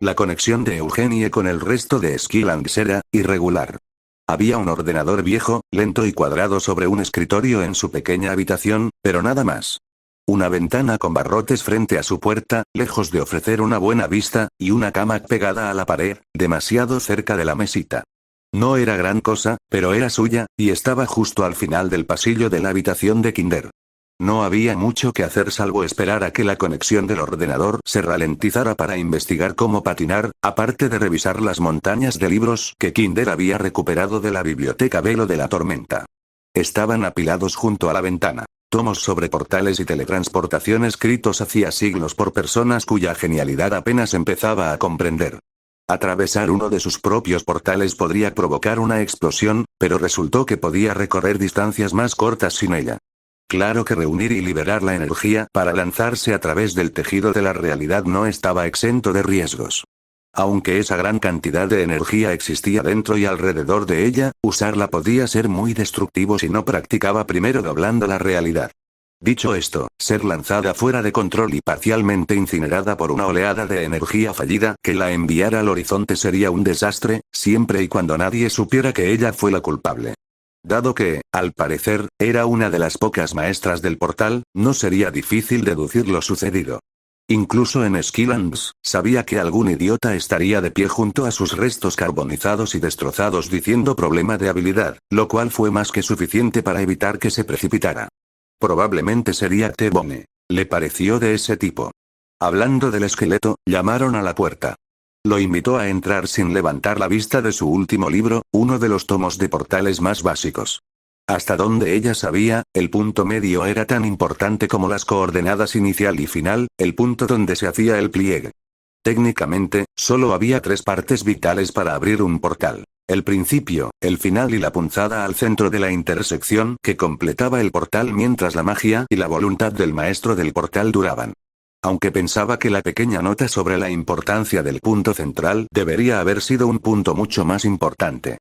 La conexión de Eugenie con el resto de Skylanders era irregular. Había un ordenador viejo, lento y cuadrado sobre un escritorio en su pequeña habitación, pero nada más. Una ventana con barrotes frente a su puerta, lejos de ofrecer una buena vista, y una cama pegada a la pared, demasiado cerca de la mesita. No era gran cosa, pero era suya, y estaba justo al final del pasillo de la habitación de Kinder. No había mucho que hacer salvo esperar a que la conexión del ordenador se ralentizara para investigar cómo patinar, aparte de revisar las montañas de libros que Kinder había recuperado de la biblioteca Velo de la Tormenta. Estaban apilados junto a la ventana. Tomos sobre portales y teletransportación escritos hacía siglos por personas cuya genialidad apenas empezaba a comprender. Atravesar uno de sus propios portales podría provocar una explosión, pero resultó que podía recorrer distancias más cortas sin ella. Claro que reunir y liberar la energía para lanzarse a través del tejido de la realidad no estaba exento de riesgos. Aunque esa gran cantidad de energía existía dentro y alrededor de ella, usarla podía ser muy destructivo si no practicaba primero doblando la realidad. Dicho esto, ser lanzada fuera de control y parcialmente incinerada por una oleada de energía fallida que la enviara al horizonte sería un desastre, siempre y cuando nadie supiera que ella fue la culpable. Dado que, al parecer, era una de las pocas maestras del portal, no sería difícil deducir lo sucedido. Incluso en Skylanders, sabía que algún idiota estaría de pie junto a sus restos carbonizados y destrozados diciendo problema de habilidad, lo cual fue más que suficiente para evitar que se precipitara. Probablemente sería T-Bone. Le pareció de ese tipo. Hablando del esqueleto, llamaron a la puerta. Lo invitó a entrar sin levantar la vista de su último libro, uno de los tomos de portales más básicos. Hasta donde ella sabía, el punto medio era tan importante como las coordenadas inicial y final, el punto donde se hacía el pliegue. Técnicamente, solo había 3 partes vitales para abrir un portal. El principio, el final y la punzada al centro de la intersección que completaba el portal mientras la magia y la voluntad del maestro del portal duraban. Aunque pensaba que la pequeña nota sobre la importancia del punto central debería haber sido un punto mucho más importante.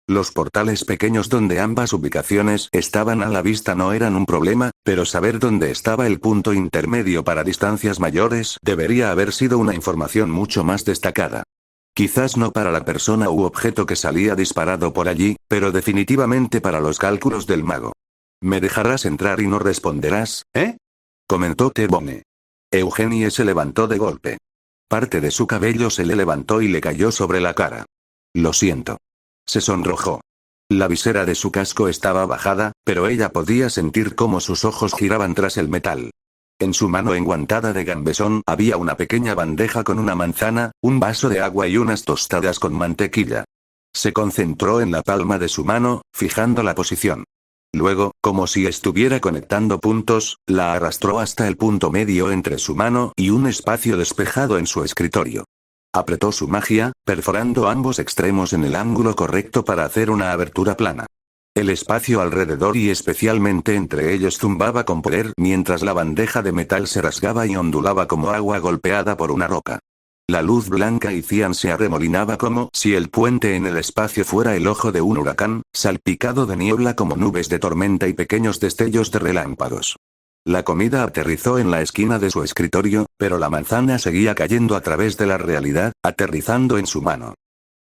Los portales pequeños donde ambas ubicaciones estaban a la vista no eran un problema, pero saber dónde estaba el punto intermedio para distancias mayores debería haber sido una información mucho más destacada. Quizás no para la persona u objeto que salía disparado por allí, pero definitivamente para los cálculos del mago. ¿Me dejarás entrar y no responderás, comentó T-Bone. Eugenie se levantó de golpe. Parte de su cabello se le levantó y le cayó sobre la cara. Lo siento. Se sonrojó. La visera de su casco estaba bajada, pero ella podía sentir cómo sus ojos giraban tras el metal. En su mano enguantada de gambesón había una pequeña bandeja con una manzana, un vaso de agua y unas tostadas con mantequilla. Se concentró en la palma de su mano, fijando la posición. Luego, como si estuviera conectando puntos, la arrastró hasta el punto medio entre su mano y un espacio despejado en su escritorio. Apretó su magia, perforando ambos extremos en el ángulo correcto para hacer una abertura plana. El espacio alrededor y especialmente entre ellos zumbaba con poder mientras la bandeja de metal se rasgaba y ondulaba como agua golpeada por una roca. La luz blanca y cian se arremolinaba como si el puente en el espacio fuera el ojo de un huracán, salpicado de niebla como nubes de tormenta y pequeños destellos de relámpagos. La comida aterrizó en la esquina de su escritorio, pero la manzana seguía cayendo a través de la realidad, aterrizando en su mano.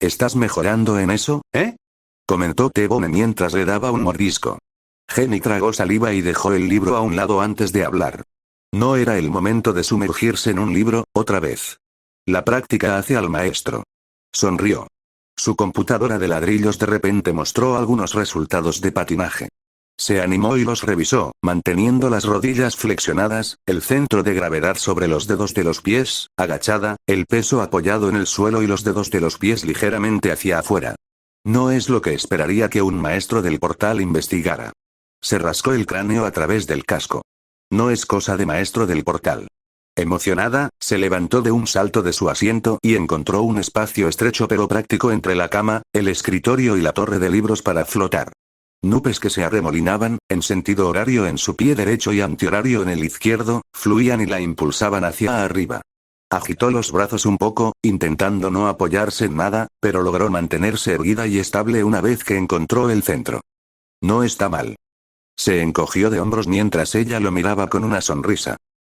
¿Estás mejorando en eso, comentó T-Bone mientras le daba un mordisco. Jenny tragó saliva y dejó el libro a un lado antes de hablar. No era el momento de sumergirse en un libro, otra vez. La práctica hace al maestro. Sonrió. Su computadora de ladrillos de repente mostró algunos resultados de patinaje. Se animó y los revisó, manteniendo las rodillas flexionadas, el centro de gravedad sobre los dedos de los pies, agachada, el peso apoyado en el suelo y los dedos de los pies ligeramente hacia afuera. No es lo que esperaría que un maestro del portal investigara. Se rascó el cráneo a través del casco. No es cosa de maestro del portal. Emocionada, se levantó de un salto de su asiento y encontró un espacio estrecho pero práctico entre la cama, el escritorio y la torre de libros para flotar. Nubes que se arremolinaban, en sentido horario en su pie derecho y antihorario en el izquierdo, fluían y la impulsaban hacia arriba. Agitó los brazos un poco, intentando no apoyarse en nada, pero logró mantenerse erguida y estable una vez que encontró el centro. No está mal. Se encogió de hombros mientras ella lo miraba con una sonrisa.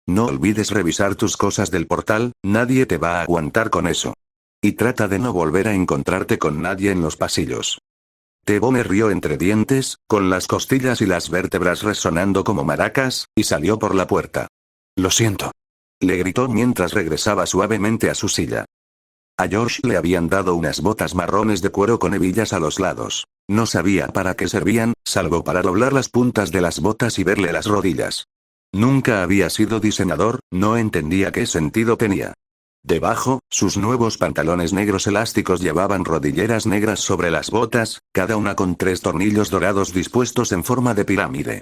No olvides revisar tus cosas del portal, nadie te va a aguantar con eso. Y trata de no volver a encontrarte con nadie en los pasillos. T-Bone rió entre dientes, con las costillas y las vértebras resonando como maracas, y salió por la puerta. Lo siento. Le gritó mientras regresaba suavemente a su silla. A George le habían dado unas botas marrones de cuero con hebillas a los lados. No sabía para qué servían, salvo para doblar las puntas de las botas y verle las rodillas. Nunca había sido diseñador, no entendía qué sentido tenía. Debajo, sus nuevos pantalones negros elásticos llevaban rodilleras negras sobre las botas, cada una con 3 tornillos dorados dispuestos en forma de pirámide.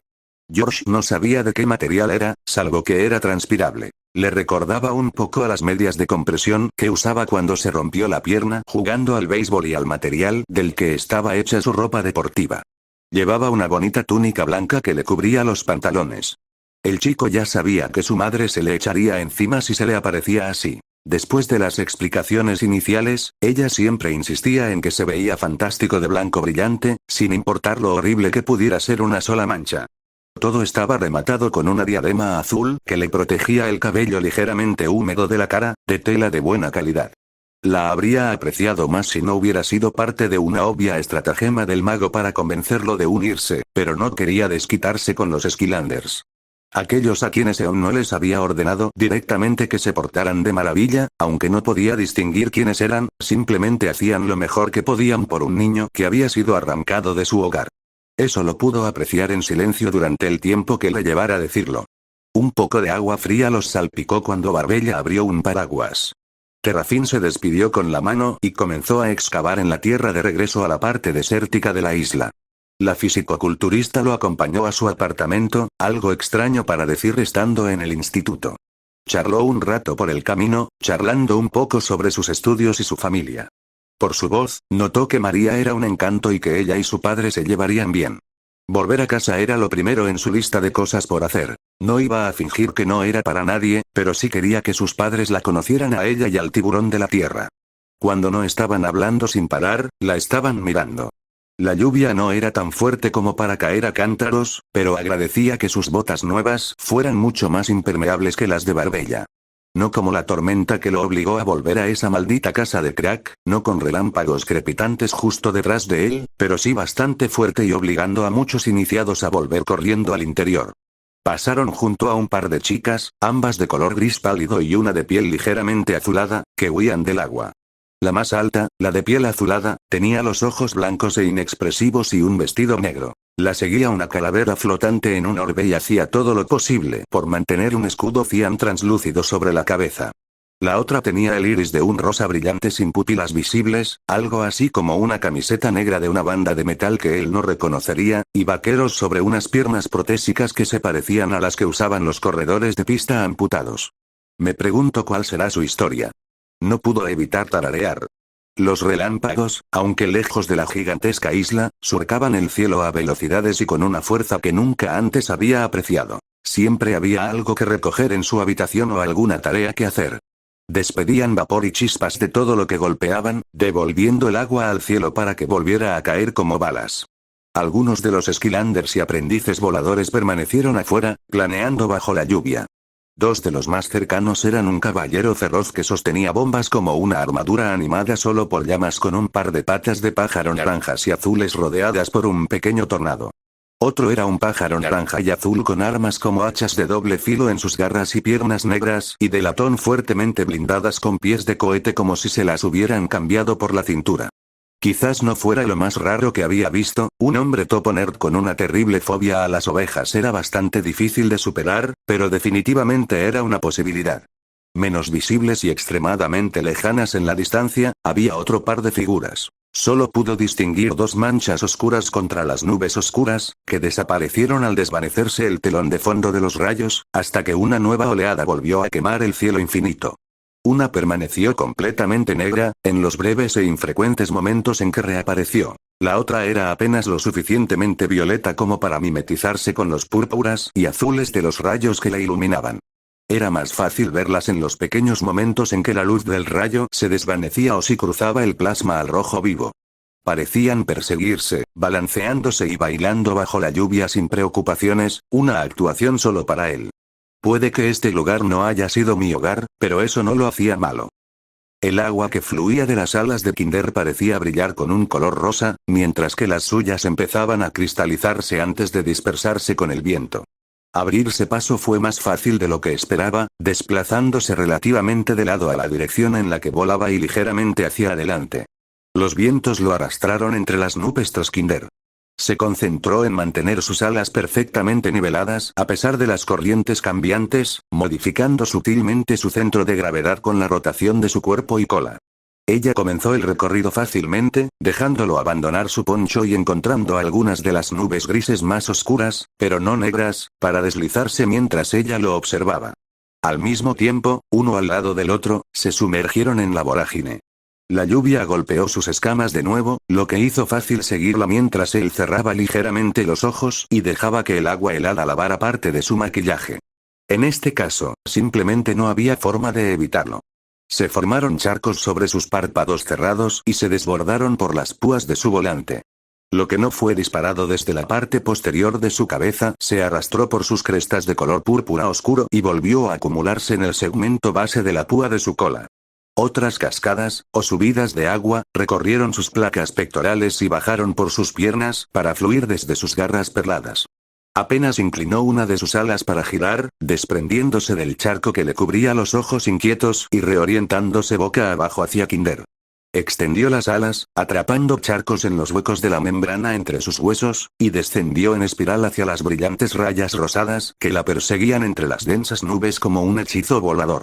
George no sabía de qué material era, salvo que era transpirable. Le recordaba un poco a las medias de compresión que usaba cuando se rompió la pierna jugando al béisbol y al material del que estaba hecha su ropa deportiva. Llevaba una bonita túnica blanca que le cubría los pantalones. El chico ya sabía que su madre se le echaría encima si se le aparecía así. Después de las explicaciones iniciales, ella siempre insistía en que se veía fantástico de blanco brillante, sin importar lo horrible que pudiera ser una sola mancha. Todo estaba rematado con una diadema azul que le protegía el cabello ligeramente húmedo de la cara, de tela de buena calidad. La habría apreciado más si no hubiera sido parte de una obvia estratagema del mago para convencerlo de unirse, pero no quería desquitarse con los Skylanders. Aquellos a quienes Eon no les había ordenado directamente que se portaran de maravilla, aunque no podía distinguir quiénes eran, simplemente hacían lo mejor que podían por un niño que había sido arrancado de su hogar. Eso lo pudo apreciar en silencio durante el tiempo que le llevara decirlo. Un poco de agua fría los salpicó cuando Barbella abrió un paraguas. Terrafín se despidió con la mano y comenzó a excavar en la tierra de regreso a la parte desértica de la isla. La fisicoculturista lo acompañó a su apartamento, algo extraño para decir estando en el instituto. Charló un rato por el camino, charlando un poco sobre sus estudios y su familia. Por su voz, notó que María era un encanto y que ella y su padre se llevarían bien. Volver a casa era lo primero en su lista de cosas por hacer. No iba a fingir que no era para nadie, pero sí quería que sus padres la conocieran a ella y al tiburón de la tierra. Cuando no estaban hablando sin parar, la estaban mirando. La lluvia no era tan fuerte como para caer a cántaros, pero agradecía que sus botas nuevas fueran mucho más impermeables que las de Barbella. No como la tormenta que lo obligó a volver a esa maldita casa de crack, no con relámpagos crepitantes justo detrás de él, pero sí bastante fuerte y obligando a muchos iniciados a volver corriendo al interior. Pasaron junto a un par de chicas, ambas de color gris pálido y una de piel ligeramente azulada, que huían del agua. La más alta, la de piel azulada, tenía los ojos blancos e inexpresivos y un vestido negro. La seguía una calavera flotante en un orbe y hacía todo lo posible por mantener un escudo cian translúcido sobre la cabeza. La otra tenía el iris de un rosa brillante sin pupilas visibles, algo así como una camiseta negra de una banda de metal que él no reconocería, y vaqueros sobre unas piernas protésicas que se parecían a las que usaban los corredores de pista amputados. Me pregunto cuál será su historia. No pudo evitar tararear. Los relámpagos, aunque lejos de la gigantesca isla, surcaban el cielo a velocidades y con una fuerza que nunca antes había apreciado. Siempre había algo que recoger en su habitación o alguna tarea que hacer. Despedían vapor y chispas de todo lo que golpeaban, devolviendo el agua al cielo para que volviera a caer como balas. Algunos de los Skylanders y aprendices voladores permanecieron afuera, planeando bajo la lluvia. 2 de los más cercanos eran un caballero feroz que sostenía bombas como una armadura animada solo por llamas con un par de patas de pájaro naranjas y azules rodeadas por un pequeño tornado. Otro era un pájaro naranja y azul con armas como hachas de doble filo en sus garras y piernas negras y de latón fuertemente blindadas con pies de cohete como si se las hubieran cambiado por la cintura. Quizás no fuera lo más raro que había visto, un hombre topo nerd con una terrible fobia a las ovejas era bastante difícil de superar, pero definitivamente era una posibilidad. Menos visibles y extremadamente lejanas en la distancia, había otro par de figuras. Solo pudo distinguir 2 manchas oscuras contra las nubes oscuras, que desaparecieron al desvanecerse el telón de fondo de los rayos, hasta que una nueva oleada volvió a quemar el cielo infinito. Una permaneció completamente negra, en los breves e infrecuentes momentos en que reapareció. La otra era apenas lo suficientemente violeta como para mimetizarse con los púrpuras y azules de los rayos que la iluminaban. Era más fácil verlas en los pequeños momentos en que la luz del rayo se desvanecía o si cruzaba el plasma al rojo vivo. Parecían perseguirse, balanceándose y bailando bajo la lluvia sin preocupaciones, una actuación solo para él. Puede que este lugar no haya sido mi hogar, pero eso no lo hacía malo. El agua que fluía de las alas de Kinder parecía brillar con un color rosa, mientras que las suyas empezaban a cristalizarse antes de dispersarse con el viento. Abrirse paso fue más fácil de lo que esperaba, desplazándose relativamente de lado a la dirección en la que volaba y ligeramente hacia adelante. Los vientos lo arrastraron entre las nubes tras Kinder. Se concentró en mantener sus alas perfectamente niveladas a pesar de las corrientes cambiantes, modificando sutilmente su centro de gravedad con la rotación de su cuerpo y cola. Ella comenzó el recorrido fácilmente, dejándolo abandonar su poncho y encontrando algunas de las nubes grises más oscuras, pero no negras, para deslizarse mientras ella lo observaba. Al mismo tiempo, uno al lado del otro, se sumergieron en la vorágine. La lluvia golpeó sus escamas de nuevo, lo que hizo fácil seguirla mientras él cerraba ligeramente los ojos y dejaba que el agua helada lavara parte de su maquillaje. En este caso, simplemente no había forma de evitarlo. Se formaron charcos sobre sus párpados cerrados y se desbordaron por las púas de su volante. Lo que no fue disparado desde la parte posterior de su cabeza se arrastró por sus crestas de color púrpura oscuro y volvió a acumularse en el segmento base de la púa de su cola. Otras cascadas, o subidas de agua, recorrieron sus placas pectorales y bajaron por sus piernas para fluir desde sus garras perladas. Apenas inclinó una de sus alas para girar, desprendiéndose del charco que le cubría los ojos inquietos y reorientándose boca abajo hacia Kinder. Extendió las alas, atrapando charcos en los huecos de la membrana entre sus huesos, y descendió en espiral hacia las brillantes rayas rosadas que la perseguían entre las densas nubes como un hechizo volador.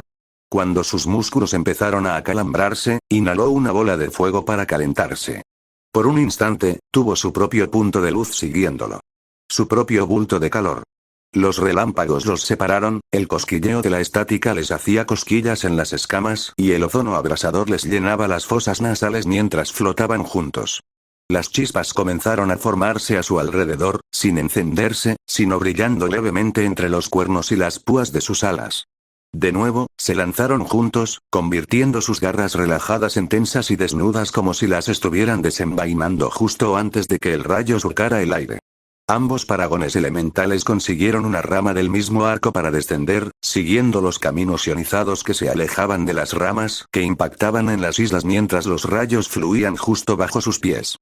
Cuando sus músculos empezaron a acalambrarse, inhaló una bola de fuego para calentarse. Por un instante, tuvo su propio punto de luz siguiéndolo. Su propio bulto de calor. Los relámpagos los separaron, el cosquilleo de la estática les hacía cosquillas en las escamas y el ozono abrasador les llenaba las fosas nasales mientras flotaban juntos. Las chispas comenzaron a formarse a su alrededor, sin encenderse, sino brillando levemente entre los cuernos y las púas de sus alas. De nuevo, se lanzaron juntos, convirtiendo sus garras relajadas en tensas y desnudas como si las estuvieran desenvainando justo antes de que el rayo surcara el aire. Ambos paragones elementales consiguieron una rama del mismo arco para descender, siguiendo los caminos ionizados que se alejaban de las ramas que impactaban en las islas mientras los rayos fluían justo bajo sus pies.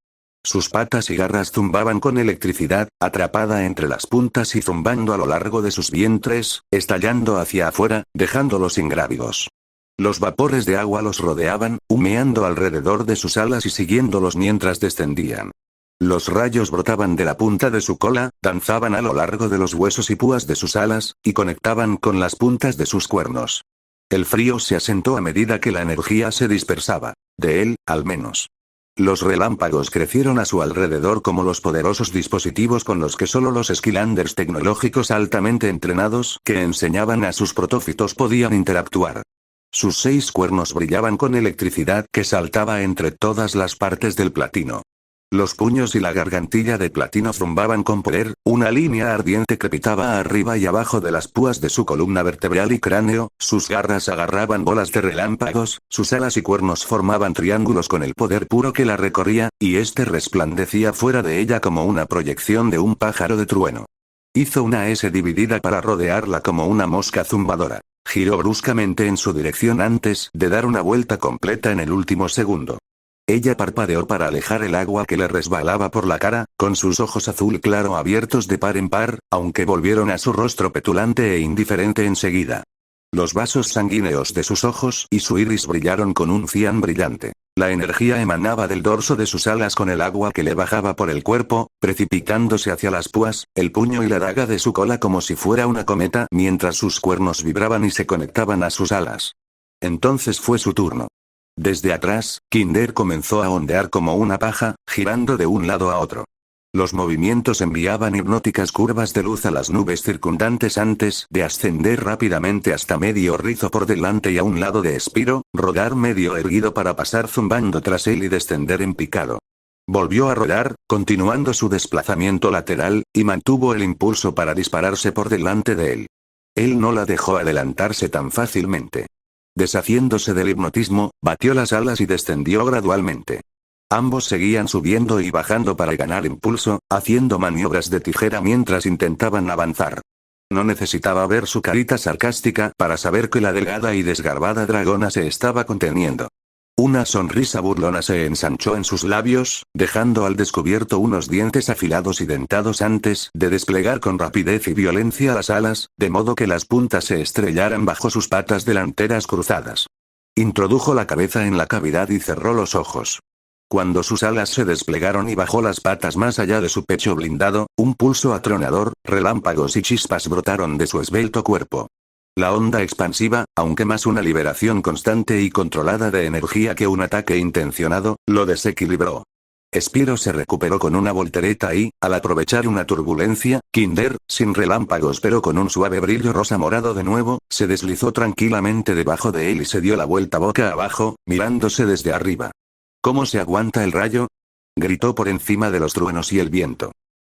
Sus patas y garras zumbaban con electricidad, atrapada entre las puntas y zumbando a lo largo de sus vientres, estallando hacia afuera, dejándolos ingrávidos. Los vapores de agua los rodeaban, humeando alrededor de sus alas y siguiéndolos mientras descendían. Los rayos brotaban de la punta de su cola, danzaban a lo largo de los huesos y púas de sus alas, y conectaban con las puntas de sus cuernos. El frío se asentó a medida que la energía se dispersaba. De él, al menos. Los relámpagos crecieron a su alrededor como los poderosos dispositivos con los que solo los Skylanders tecnológicos altamente entrenados que enseñaban a sus protófitos podían interactuar. Sus 6 cuernos brillaban con electricidad que saltaba entre todas las partes del platino. Los puños y la gargantilla de platino zumbaban con poder, una línea ardiente crepitaba arriba y abajo de las púas de su columna vertebral y cráneo, sus garras agarraban bolas de relámpagos, sus alas y cuernos formaban triángulos con el poder puro que la recorría, y este resplandecía fuera de ella como una proyección de un pájaro de trueno. Hizo una S dividida para rodearla como una mosca zumbadora. Giró bruscamente en su dirección antes de dar una vuelta completa en el último segundo. Ella parpadeó para alejar el agua que le resbalaba por la cara, con sus ojos azul claro abiertos de par en par, aunque volvieron a su rostro petulante e indiferente enseguida. Los vasos sanguíneos de sus ojos y su iris brillaron con un cian brillante. La energía emanaba del dorso de sus alas con el agua que le bajaba por el cuerpo, precipitándose hacia las púas, el puño y la daga de su cola como si fuera una cometa, mientras sus cuernos vibraban y se conectaban a sus alas. Entonces fue su turno. Desde atrás, Kinder comenzó a ondear como una paja, girando de un lado a otro. Los movimientos enviaban hipnóticas curvas de luz a las nubes circundantes antes de ascender rápidamente hasta medio rizo por delante y a un lado de Spyro, rodar medio erguido para pasar zumbando tras él y descender en picado. Volvió a rodar, continuando su desplazamiento lateral, y mantuvo el impulso para dispararse por delante de él. Él no la dejó adelantarse tan fácilmente. Deshaciéndose del hipnotismo, batió las alas y descendió gradualmente. Ambos seguían subiendo y bajando para ganar impulso, haciendo maniobras de tijera mientras intentaban avanzar. No necesitaba ver su carita sarcástica para saber que la delgada y desgarbada dragona se estaba conteniendo. Una sonrisa burlona se ensanchó en sus labios, dejando al descubierto unos dientes afilados y dentados antes de desplegar con rapidez y violencia las alas, de modo que las puntas se estrellaran bajo sus patas delanteras cruzadas. Introdujo la cabeza en la cavidad y cerró los ojos. Cuando sus alas se desplegaron y bajó las patas más allá de su pecho blindado, un pulso atronador, relámpagos y chispas brotaron de su esbelto cuerpo. La onda expansiva, aunque más una liberación constante y controlada de energía que un ataque intencionado, lo desequilibró. Spyro se recuperó con una voltereta y, al aprovechar una turbulencia, Kinder, sin relámpagos pero con un suave brillo rosa morado de nuevo, se deslizó tranquilamente debajo de él y se dio la vuelta boca abajo, mirándose desde arriba. ¿Cómo se aguanta el rayo? Gritó por encima de los truenos y el viento.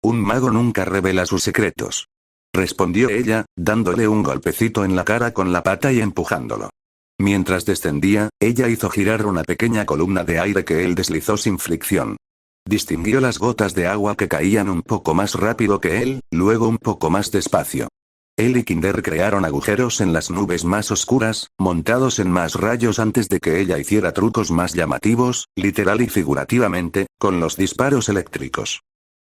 Un mago nunca revela sus secretos. Respondió ella, dándole un golpecito en la cara con la pata y empujándolo. Mientras descendía, ella hizo girar una pequeña columna de aire que él deslizó sin fricción. Distinguió las gotas de agua que caían un poco más rápido que él, luego un poco más despacio. Él y Kinder crearon agujeros en las nubes más oscuras, montados en más rayos antes de que ella hiciera trucos más llamativos, literal y figurativamente, con los disparos eléctricos.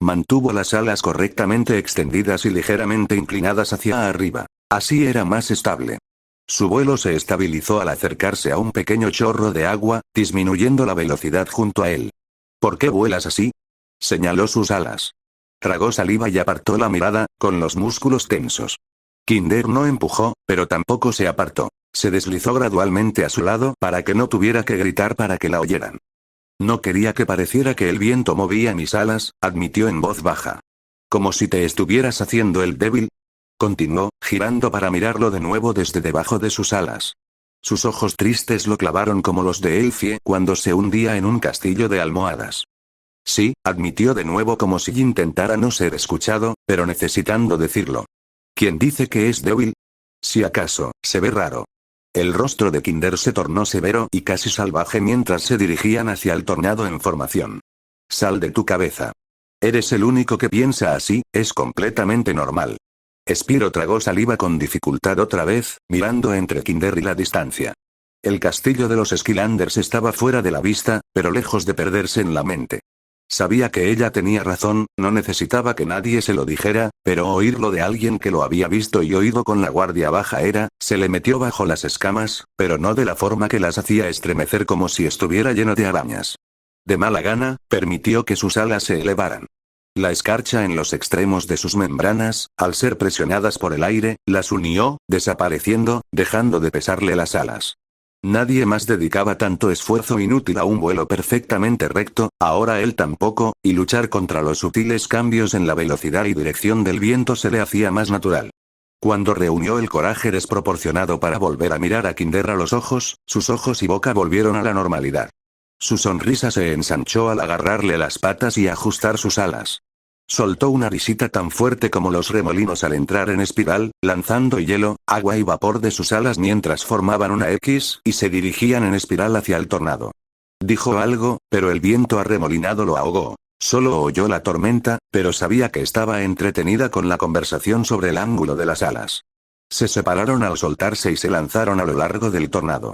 Mantuvo las alas correctamente extendidas y ligeramente inclinadas hacia arriba. Así era más estable. Su vuelo se estabilizó al acercarse a un pequeño chorro de agua, disminuyendo la velocidad junto a él. ¿Por qué vuelas así? Señaló sus alas. Tragó saliva y apartó la mirada, con los músculos tensos. Kinder no empujó, pero tampoco se apartó. Se deslizó gradualmente a su lado para que no tuviera que gritar para que la oyeran. No quería que pareciera que el viento movía mis alas, admitió en voz baja. Como si te estuvieras haciendo el débil. Continuó, girando para mirarlo de nuevo desde debajo de sus alas. Sus ojos tristes lo clavaron como los de Elfie cuando se hundía en un castillo de almohadas. Sí, admitió de nuevo como si intentara no ser escuchado, pero necesitando decirlo. ¿Quién dice que es débil? Si acaso, se ve raro. El rostro de Kinder se tornó severo y casi salvaje mientras se dirigían hacia el tornado en formación. Sal de tu cabeza. Eres el único que piensa así, es completamente normal. Spyro tragó saliva con dificultad otra vez, mirando entre Kinder y la distancia. El castillo de los Skylanders estaba fuera de la vista, pero lejos de perderse en la mente. Sabía que ella tenía razón, no necesitaba que nadie se lo dijera, pero oírlo de alguien que lo había visto y oído con la guardia baja se le metió bajo las escamas, pero no de la forma que las hacía estremecer como si estuviera lleno de arañas. De mala gana, permitió que sus alas se elevaran. La escarcha en los extremos de sus membranas, al ser presionadas por el aire, las unió, desapareciendo, dejando de pesarle las alas. Nadie más dedicaba tanto esfuerzo inútil a un vuelo perfectamente recto, ahora él tampoco, y luchar contra los sutiles cambios en la velocidad y dirección del viento se le hacía más natural. Cuando reunió el coraje desproporcionado para volver a mirar a Kinder a los ojos, sus ojos y boca volvieron a la normalidad. Su sonrisa se ensanchó al agarrarle las patas y ajustar sus alas. Soltó una risita tan fuerte como los remolinos al entrar en espiral, lanzando hielo, agua y vapor de sus alas mientras formaban una X y se dirigían en espiral hacia el tornado. Dijo algo, pero el viento arremolinado lo ahogó. Solo oyó la tormenta, pero sabía que estaba entretenida con la conversación sobre el ángulo de las alas. Se separaron al soltarse y se lanzaron a lo largo del tornado.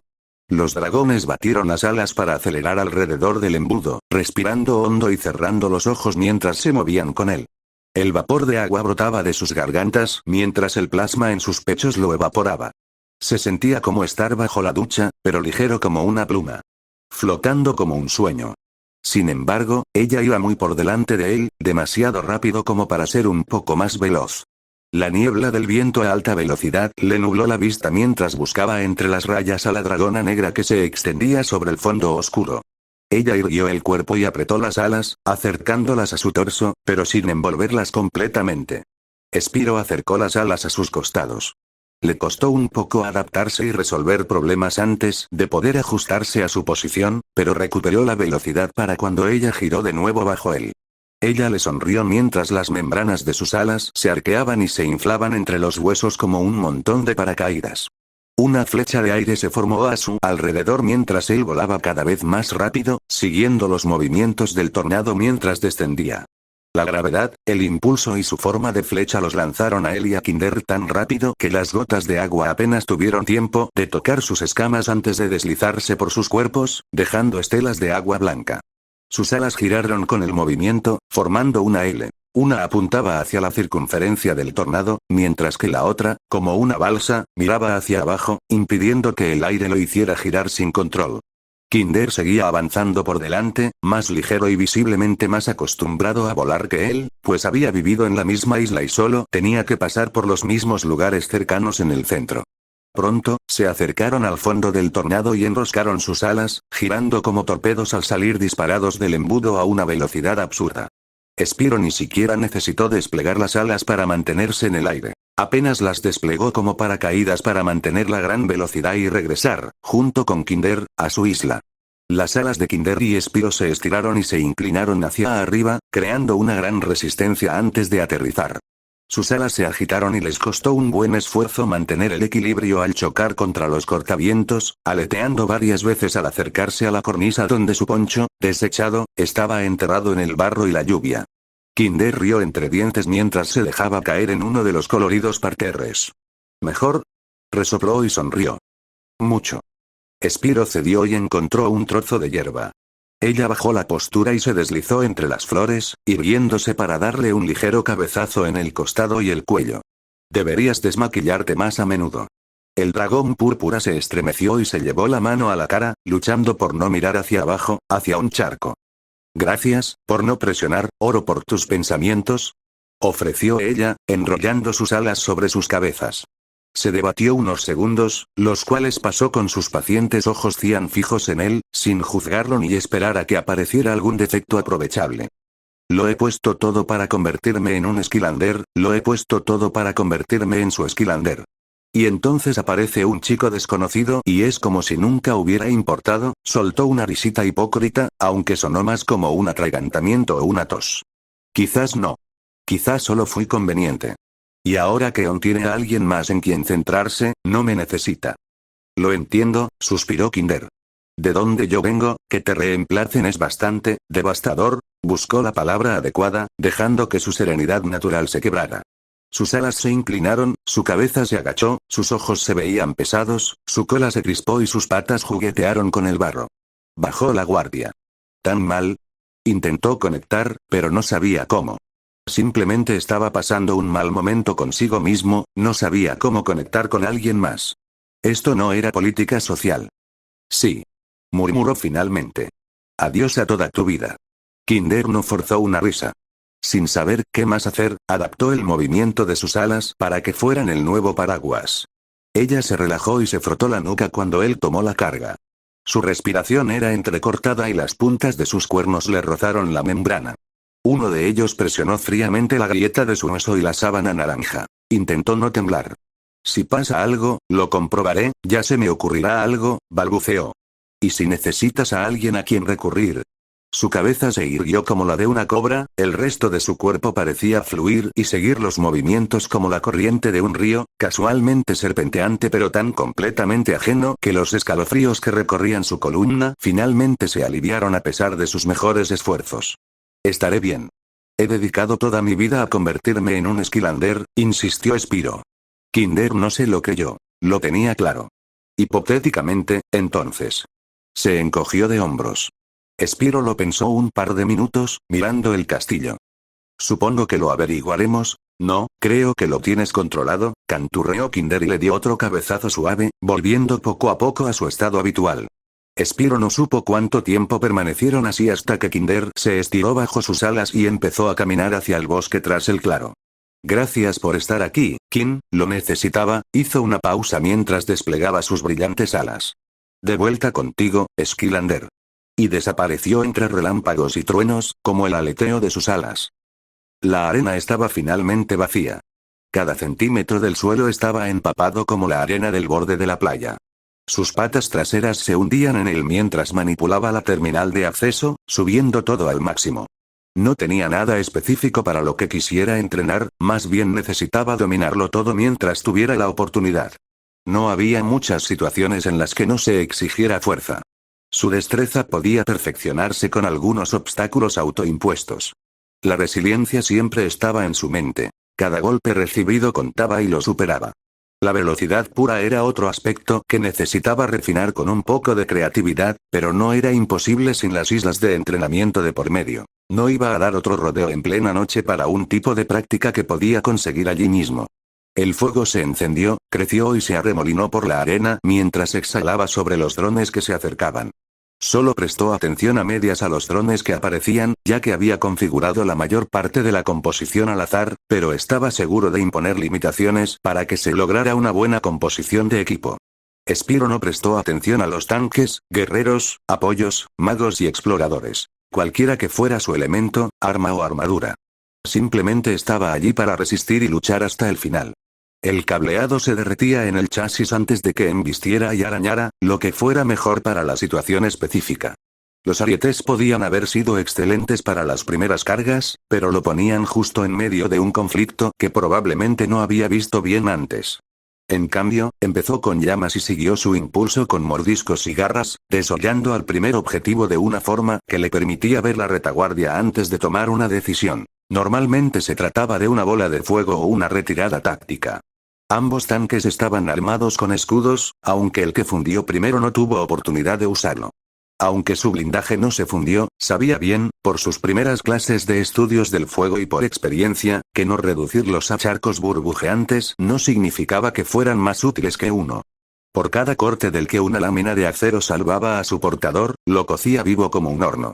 Los dragones batieron las alas para acelerar alrededor del embudo, respirando hondo y cerrando los ojos mientras se movían con él. El vapor de agua brotaba de sus gargantas mientras el plasma en sus pechos lo evaporaba. Se sentía como estar bajo la ducha, pero ligero como una pluma. Flotando como un sueño. Sin embargo, ella iba muy por delante de él, demasiado rápido como para ser un poco más veloz. La niebla del viento a alta velocidad le nubló la vista mientras buscaba entre las rayas a la dragona negra que se extendía sobre el fondo oscuro. Ella irguió el cuerpo y apretó las alas, acercándolas a su torso, pero sin envolverlas completamente. Spyro acercó las alas a sus costados. Le costó un poco adaptarse y resolver problemas antes de poder ajustarse a su posición, pero recuperó la velocidad para cuando ella giró de nuevo bajo él. Ella le sonrió mientras las membranas de sus alas se arqueaban y se inflaban entre los huesos como un montón de paracaídas. Una flecha de aire se formó a su alrededor mientras él volaba cada vez más rápido, siguiendo los movimientos del tornado mientras descendía. La gravedad, el impulso y su forma de flecha los lanzaron a él y a Kinder tan rápido que las gotas de agua apenas tuvieron tiempo de tocar sus escamas antes de deslizarse por sus cuerpos, dejando estelas de agua blanca. Sus alas giraron con el movimiento, formando una L. Una apuntaba hacia la circunferencia del tornado, mientras que la otra, como una balsa, miraba hacia abajo, impidiendo que el aire lo hiciera girar sin control. Kinder seguía avanzando por delante, más ligero y visiblemente más acostumbrado a volar que él, pues había vivido en la misma isla y solo tenía que pasar por los mismos lugares cercanos en el centro. Pronto, se acercaron al fondo del tornado y enroscaron sus alas, girando como torpedos al salir disparados del embudo a una velocidad absurda. Spyro ni siquiera necesitó desplegar las alas para mantenerse en el aire. Apenas las desplegó como paracaídas para mantener la gran velocidad y regresar, junto con Kinder, a su isla. Las alas de Kinder y Spyro se estiraron y se inclinaron hacia arriba, creando una gran resistencia antes de aterrizar. Sus alas se agitaron y les costó un buen esfuerzo mantener el equilibrio al chocar contra los cortavientos, aleteando varias veces al acercarse a la cornisa donde su poncho, desechado, estaba enterrado en el barro y la lluvia. Kinder rió entre dientes mientras se dejaba caer en uno de los coloridos parterres. ¿Mejor? Resopló y sonrió. Mucho. Spyro cedió y encontró un trozo de hierba. Ella bajó la postura y se deslizó entre las flores, irguiéndose para darle un ligero cabezazo en el costado y el cuello. Deberías desmaquillarte más a menudo. El dragón púrpura se estremeció y se llevó la mano a la cara, luchando por no mirar hacia abajo, hacia un charco. Gracias, por no presionar, oro por tus pensamientos, ofreció ella, enrollando sus alas sobre sus cabezas. Se debatió unos segundos, los cuales pasó con sus pacientes ojos cian fijos en él, sin juzgarlo ni esperar a que apareciera algún defecto aprovechable. Lo he puesto todo para convertirme en un Skylander, lo he puesto todo para convertirme en su Skylander. Y entonces aparece un chico desconocido y es como si nunca hubiera importado, soltó una risita hipócrita, aunque sonó más como un atragantamiento o una tos. Quizás no. Quizás solo fui conveniente. Y ahora que aún tiene a alguien más en quien centrarse, no me necesita. Lo entiendo, suspiró Kinder. De donde yo vengo, que te reemplacen es bastante devastador, buscó la palabra adecuada, dejando que su serenidad natural se quebrara. Sus alas se inclinaron, su cabeza se agachó, sus ojos se veían pesados, su cola se crispó y sus patas juguetearon con el barro. Bajó la guardia. ¿Tan mal? Intentó conectar, pero no sabía cómo. Simplemente estaba pasando un mal momento consigo mismo, no sabía cómo conectar con alguien más. Esto no era política social. Sí. Murmuró finalmente. Adiós a toda tu vida. Kinder no forzó una risa. Sin saber qué más hacer, adaptó el movimiento de sus alas para que fueran el nuevo paraguas. Ella se relajó y se frotó la nuca cuando él tomó la carga. Su respiración era entrecortada y las puntas de sus cuernos le rozaron la membrana. Uno de ellos presionó fríamente la grieta de su hueso y la sábana naranja. Intentó no temblar. Si pasa algo, lo comprobaré, ya se me ocurrirá algo, balbuceó. ¿Y si necesitas a alguien a quien recurrir? Su cabeza se irguió como la de una cobra, el resto de su cuerpo parecía fluir y seguir los movimientos como la corriente de un río, casualmente serpenteante pero tan completamente ajeno que los escalofríos que recorrían su columna finalmente se aliviaron a pesar de sus mejores esfuerzos. Estaré bien. He dedicado toda mi vida a convertirme en un Skylander, insistió Spyro. Kinder no sé lo que yo. Lo tenía claro. Hipotéticamente, entonces. Se encogió de hombros. Spyro lo pensó un par de minutos, mirando el castillo. Supongo que lo averiguaremos. No, creo que lo tienes controlado, canturreó Kinder y le dio otro cabezazo suave, volviendo poco a poco a su estado habitual. Spyro no supo cuánto tiempo permanecieron así hasta que Kinder se estiró bajo sus alas y empezó a caminar hacia el bosque tras el claro. Gracias por estar aquí, Kin, lo necesitaba, hizo una pausa mientras desplegaba sus brillantes alas. De vuelta contigo, Skylander. Y desapareció entre relámpagos y truenos, como el aleteo de sus alas. La arena estaba finalmente vacía. Cada centímetro del suelo estaba empapado como la arena del borde de la playa. Sus patas traseras se hundían en él mientras manipulaba la terminal de acceso, subiendo todo al máximo. No tenía nada específico para lo que quisiera entrenar, más bien necesitaba dominarlo todo mientras tuviera la oportunidad. No había muchas situaciones en las que no se exigiera fuerza. Su destreza podía perfeccionarse con algunos obstáculos autoimpuestos. La resiliencia siempre estaba en su mente. Cada golpe recibido contaba y lo superaba. La velocidad pura era otro aspecto que necesitaba refinar con un poco de creatividad, pero no era imposible sin las islas de entrenamiento de por medio. No iba a dar otro rodeo en plena noche para un tipo de práctica que podía conseguir allí mismo. El fuego se encendió, creció y se arremolinó por la arena mientras exhalaba sobre los drones que se acercaban. Solo prestó atención a medias a los drones que aparecían, ya que había configurado la mayor parte de la composición al azar, pero estaba seguro de imponer limitaciones para que se lograra una buena composición de equipo. Spyro no prestó atención a los tanques, guerreros, apoyos, magos y exploradores. Cualquiera que fuera su elemento, arma o armadura. Simplemente estaba allí para resistir y luchar hasta el final. El cableado se derretía en el chasis antes de que embistiera y arañara, lo que fuera mejor para la situación específica. Los arietes podían haber sido excelentes para las primeras cargas, pero lo ponían justo en medio de un conflicto que probablemente no había visto bien antes. En cambio, empezó con llamas y siguió su impulso con mordiscos y garras, desollando al primer objetivo de una forma que le permitía ver la retaguardia antes de tomar una decisión. Normalmente se trataba de una bola de fuego o una retirada táctica. Ambos tanques estaban armados con escudos, aunque el que fundió primero no tuvo oportunidad de usarlo. Aunque su blindaje no se fundió, sabía bien, por sus primeras clases de estudios del fuego y por experiencia, que no reducirlos a charcos burbujeantes no significaba que fueran más útiles que uno. Por cada corte del que una lámina de acero salvaba a su portador, lo cocía vivo como un horno.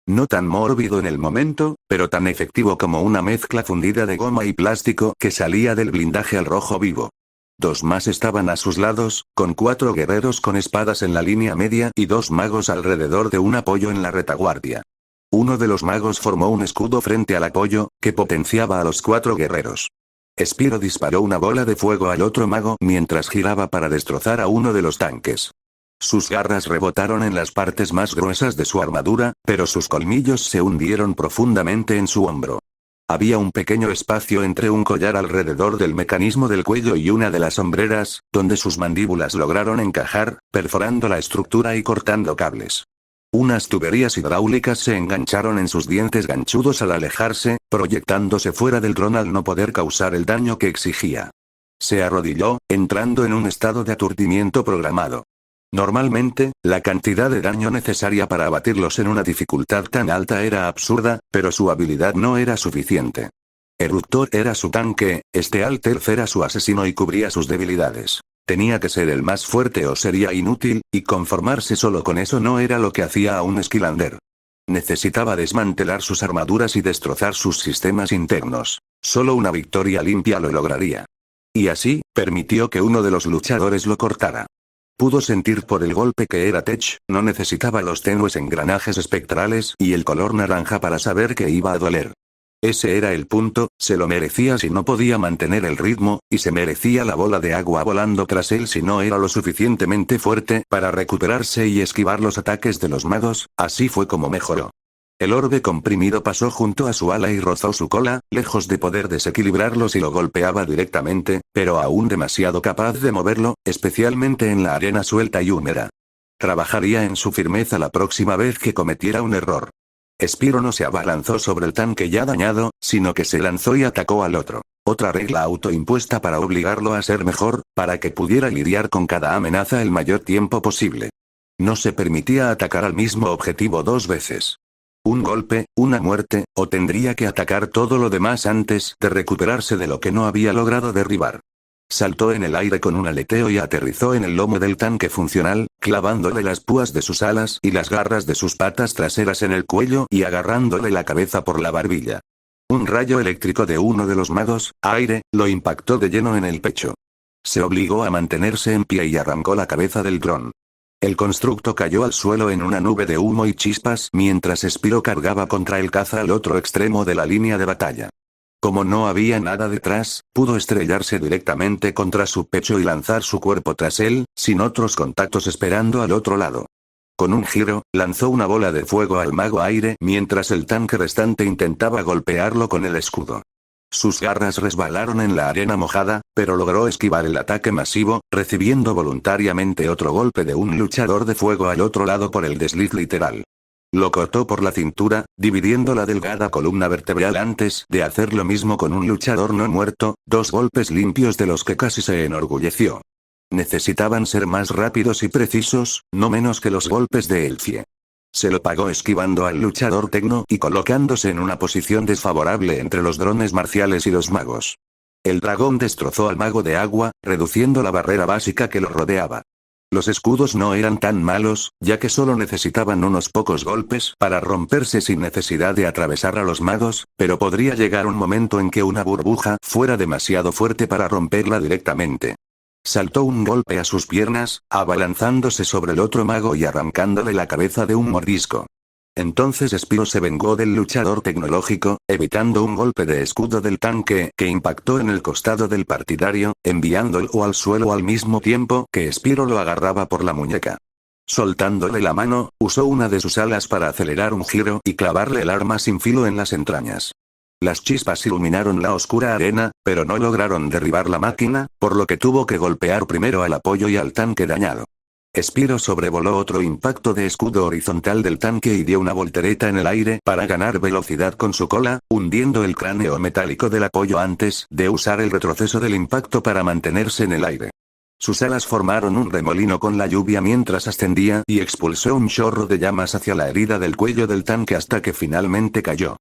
No tan mórbido en el momento, pero tan efectivo como una mezcla fundida de goma y plástico que salía del blindaje al rojo vivo. Dos más estaban a sus lados, con 4 guerreros con espadas en la línea media y 2 magos alrededor de un apoyo en la retaguardia. Uno de los magos formó un escudo frente al apoyo, que potenciaba a los 4 guerreros. Spyro disparó una bola de fuego al otro mago mientras giraba para destrozar a uno de los tanques. Sus garras rebotaron en las partes más gruesas de su armadura, pero sus colmillos se hundieron profundamente en su hombro. Había un pequeño espacio entre un collar alrededor del mecanismo del cuello y una de las hombreras, donde sus mandíbulas lograron encajar, perforando la estructura y cortando cables. Unas tuberías hidráulicas se engancharon en sus dientes ganchudos al alejarse, proyectándose fuera del dron al no poder causar el daño que exigía. Se arrodilló, entrando en un estado de aturdimiento programado. Normalmente, la cantidad de daño necesaria para abatirlos en una dificultad tan alta era absurda, pero su habilidad no era suficiente. Eruptor era su tanque, Stealth era su asesino y cubría sus debilidades. Tenía que ser el más fuerte o sería inútil, y conformarse solo con eso no era lo que hacía a un Skylander. Necesitaba desmantelar sus armaduras y destrozar sus sistemas internos. Solo una victoria limpia lo lograría. Y así, permitió que uno de los luchadores lo cortara. Pudo sentir por el golpe que era Tech, no necesitaba los tenues engranajes espectrales y el color naranja para saber que iba a doler. Ese era el punto, se lo merecía si no podía mantener el ritmo, y se merecía la bola de agua volando tras él si no era lo suficientemente fuerte para recuperarse y esquivar los ataques de los magos, así fue como mejoró. El orbe comprimido pasó junto a su ala y rozó su cola, lejos de poder desequilibrarlo si lo golpeaba directamente, pero aún demasiado capaz de moverlo, especialmente en la arena suelta y húmeda. Trabajaría en su firmeza la próxima vez que cometiera un error. Spyro no se abalanzó sobre el tanque ya dañado, sino que se lanzó y atacó al otro. Otra regla autoimpuesta para obligarlo a ser mejor, para que pudiera lidiar con cada amenaza el mayor tiempo posible. No se permitía atacar al mismo objetivo 2 veces. Un golpe, una muerte, o tendría que atacar todo lo demás antes de recuperarse de lo que no había logrado derribar. Saltó en el aire con un aleteo y aterrizó en el lomo del tanque funcional, clavándole las púas de sus alas y las garras de sus patas traseras en el cuello y agarrándole la cabeza por la barbilla. Un rayo eléctrico de uno de los magos, aire, lo impactó de lleno en el pecho. Se obligó a mantenerse en pie y arrancó la cabeza del dron. El constructo cayó al suelo en una nube de humo y chispas mientras Spyro cargaba contra el caza al otro extremo de la línea de batalla. Como no había nada detrás, pudo estrellarse directamente contra su pecho y lanzar su cuerpo tras él, sin otros contactos esperando al otro lado. Con un giro, lanzó una bola de fuego al mago aire mientras el tanque restante intentaba golpearlo con el escudo. Sus garras resbalaron en la arena mojada, pero logró esquivar el ataque masivo, recibiendo voluntariamente otro golpe de un luchador de fuego al otro lado por el desliz literal. Lo cortó por la cintura, dividiendo la delgada columna vertebral antes de hacer lo mismo con un luchador no muerto, 2 golpes limpios de los que casi se enorgulleció. Necesitaban ser más rápidos y precisos, no menos que los golpes de Elfie. Se lo pagó esquivando al luchador tecno y colocándose en una posición desfavorable entre los drones marciales y los magos. El dragón destrozó al mago de agua, reduciendo la barrera básica que lo rodeaba. Los escudos no eran tan malos, ya que solo necesitaban unos pocos golpes para romperse sin necesidad de atravesar a los magos, pero podría llegar un momento en que una burbuja fuera demasiado fuerte para romperla directamente. Saltó un golpe a sus piernas, abalanzándose sobre el otro mago y arrancándole la cabeza de un mordisco. Entonces Spyro se vengó del luchador tecnológico, evitando un golpe de escudo del tanque que impactó en el costado del partidario, enviándolo al suelo al mismo tiempo que Spyro lo agarraba por la muñeca. Soltándole la mano, usó una de sus alas para acelerar un giro y clavarle el arma sin filo en las entrañas. Las chispas iluminaron la oscura arena, pero no lograron derribar la máquina, por lo que tuvo que golpear primero al apoyo y al tanque dañado. Spyro sobrevoló otro impacto de escudo horizontal del tanque y dio una voltereta en el aire para ganar velocidad con su cola, hundiendo el cráneo metálico del apoyo antes de usar el retroceso del impacto para mantenerse en el aire. Sus alas formaron un remolino con la lluvia mientras ascendía y expulsó un chorro de llamas hacia la herida del cuello del tanque hasta que finalmente cayó.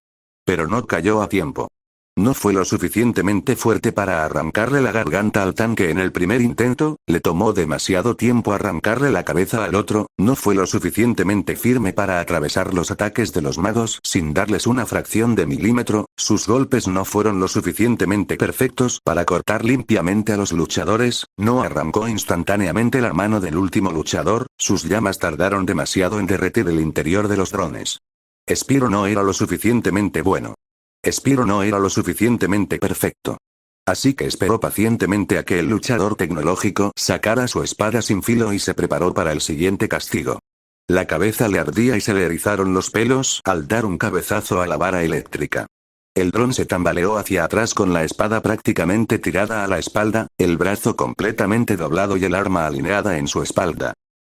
Pero no cayó a tiempo. No fue lo suficientemente fuerte para arrancarle la garganta al tanque en el primer intento, le tomó demasiado tiempo arrancarle la cabeza al otro, no fue lo suficientemente firme para atravesar los ataques de los magos sin darles una fracción de milímetro, sus golpes no fueron lo suficientemente perfectos para cortar limpiamente a los luchadores, no arrancó instantáneamente la mano del último luchador, sus llamas tardaron demasiado en derretir el interior de los drones. Spyro no era lo suficientemente bueno. Spyro no era lo suficientemente perfecto. Así que esperó pacientemente a que el luchador tecnológico sacara su espada sin filo y se preparó para el siguiente castigo. La cabeza le ardía y se le erizaron los pelos al dar un cabezazo a la vara eléctrica. El dron se tambaleó hacia atrás con la espada prácticamente tirada a la espalda, el brazo completamente doblado y el arma alineada en su espalda.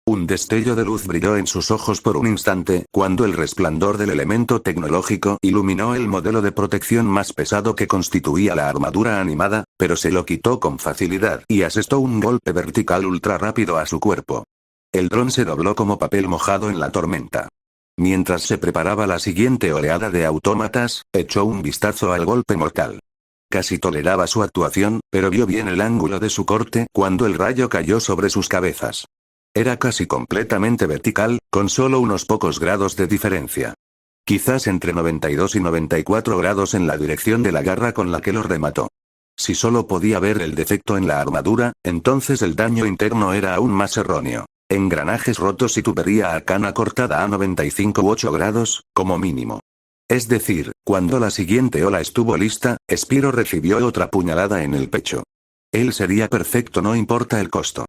Un destello de luz brilló en sus ojos por un instante, cuando el resplandor del elemento tecnológico iluminó el modelo de protección más pesado que constituía la armadura animada, pero se lo quitó con facilidad y asestó un golpe vertical ultra rápido a su cuerpo. El dron se dobló como papel mojado en la tormenta. Mientras se preparaba la siguiente oleada de autómatas, echó un vistazo al golpe mortal. Casi toleraba su actuación, pero vio bien el ángulo de su corte cuando el rayo cayó sobre sus cabezas. Era casi completamente vertical, con solo unos pocos grados de diferencia. Quizás entre 92 y 94 grados en la dirección de la garra con la que lo remató. Si solo podía ver el defecto en la armadura, entonces el daño interno era aún más erróneo. Engranajes rotos y tubería arcana cortada a 95 u 8 grados, como mínimo. Es decir, cuando la siguiente ola estuvo lista, Spyro recibió otra puñalada en el pecho. Él sería perfecto no importa el costo.